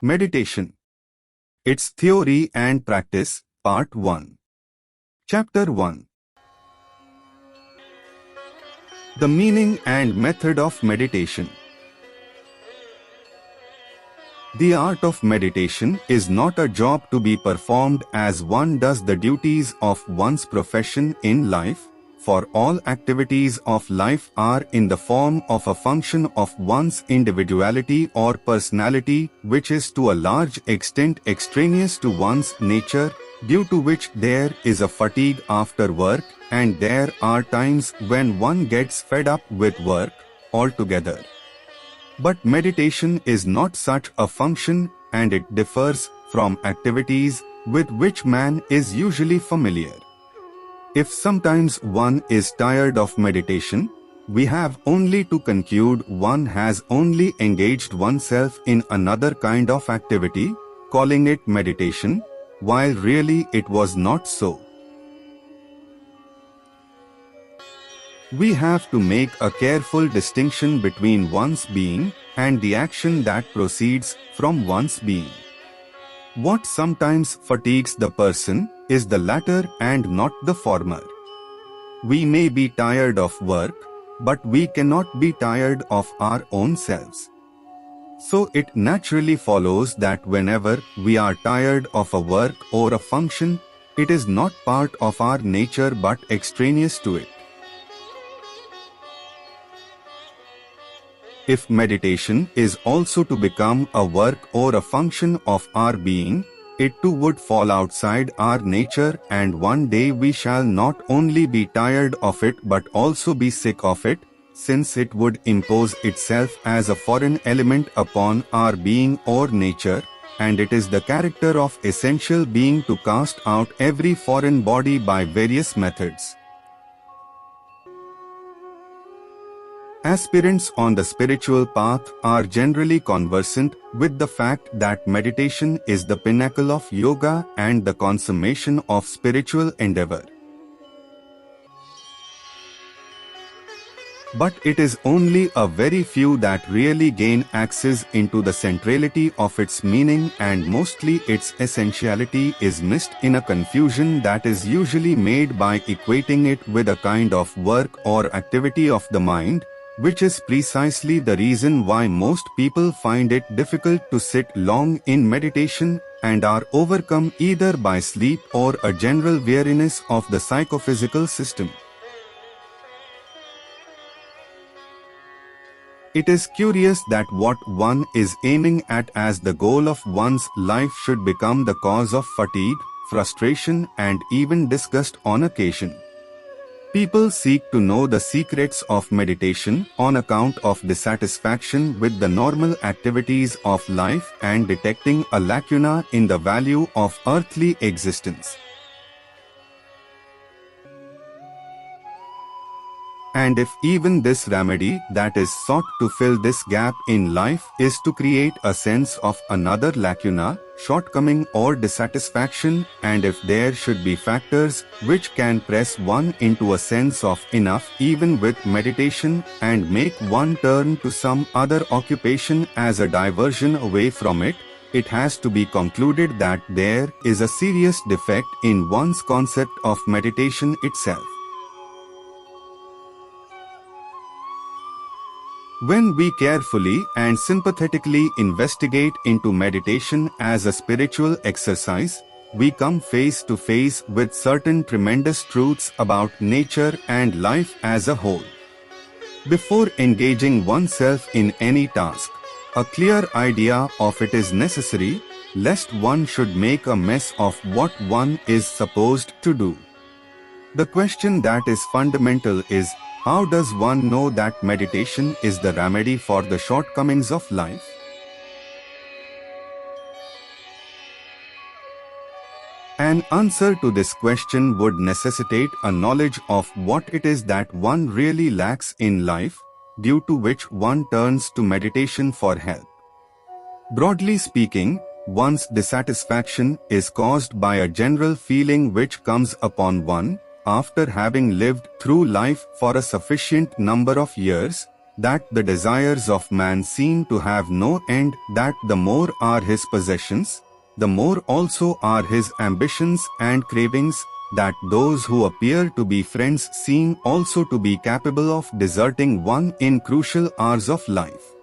Meditation. Its Theory and Practice, Part 1. Chapter 1. The Meaning and Method of Meditation. The art of meditation is not a job to be performed as one does the duties of one's profession in life, for all activities of life are in the form of a function of one's individuality or personality, which is to a large extent extraneous to one's nature, due to which there is a fatigue after work, and there are times when one gets fed up with work altogether. But meditation is not such a function, and it differs from activities with which man is usually familiar. If sometimes one is tired of meditation, we have only to conclude one has only engaged oneself in another kind of activity, calling it meditation, while really it was not so. We have to make a careful distinction between one's being and the action that proceeds from one's being. What sometimes fatigues the person is the latter and not the former. We may be tired of work, but we cannot be tired of our own selves. So it naturally follows that whenever we are tired of a work or a function, it is not part of our nature but extraneous to it. If meditation is also to become a work or a function of our being, it too would fall outside our nature, and one day we shall not only be tired of it but also be sick of it, since it would impose itself as a foreign element upon our being or nature, and it is the character of essential being to cast out every foreign body by various methods. Aspirants on the spiritual path are generally conversant with the fact that meditation is the pinnacle of yoga and the consummation of spiritual endeavor. But it is only a very few that really gain access into the centrality of its meaning, and mostly its essentiality is missed in a confusion that is usually made by equating it with a kind of work or activity of the mind, which is precisely the reason why most people find it difficult to sit long in meditation and are overcome either by sleep or a general weariness of the psychophysical system. It is curious that what one is aiming at as the goal of one's life should become the cause of fatigue, frustration, and even disgust on occasion. People seek to know the secrets of meditation on account of dissatisfaction with the normal activities of life and detecting a lacuna in the value of earthly existence. And if even this remedy that is sought to fill this gap in life is to create a sense of another lacuna, shortcoming or dissatisfaction, and if there should be factors which can press one into a sense of enough even with meditation and make one turn to some other occupation as a diversion away from it, it has to be concluded that there is a serious defect in one's concept of meditation itself. When we carefully and sympathetically investigate into meditation as a spiritual exercise, we come face to face with certain tremendous truths about nature and life as a whole. Before engaging oneself in any task, a clear idea of it is necessary, lest one should make a mess of what one is supposed to do. The question that is fundamental is, how does one know that meditation is the remedy for the shortcomings of life? An answer to this question would necessitate a knowledge of what it is that one really lacks in life, due to which one turns to meditation for help. Broadly speaking, one's dissatisfaction is caused by a general feeling which comes upon one after having lived through life for a sufficient number of years, that the desires of man seem to have no end, that the more are his possessions, the more also are his ambitions and cravings, that those who appear to be friends seem also to be capable of deserting one in crucial hours of life.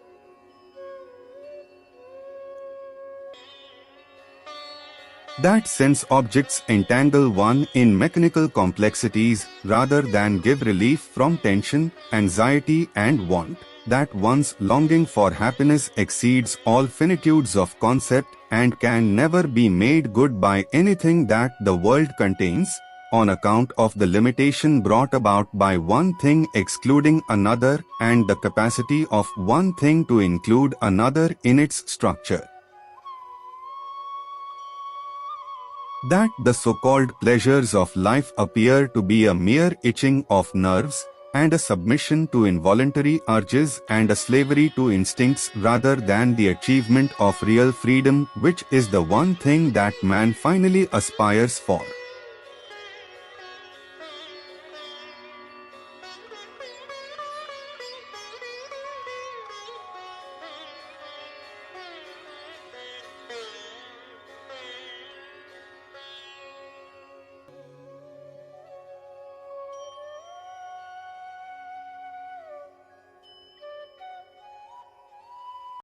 That sense objects entangle one in mechanical complexities rather than give relief from tension, anxiety and want, that one's longing for happiness exceeds all finitudes of concept and can never be made good by anything that the world contains, on account of the limitation brought about by one thing excluding another and the capacity of one thing to include another in its structure. That the so-called pleasures of life appear to be a mere itching of nerves, and a submission to involuntary urges and a slavery to instincts rather than the achievement of real freedom, which is the one thing that man finally aspires for.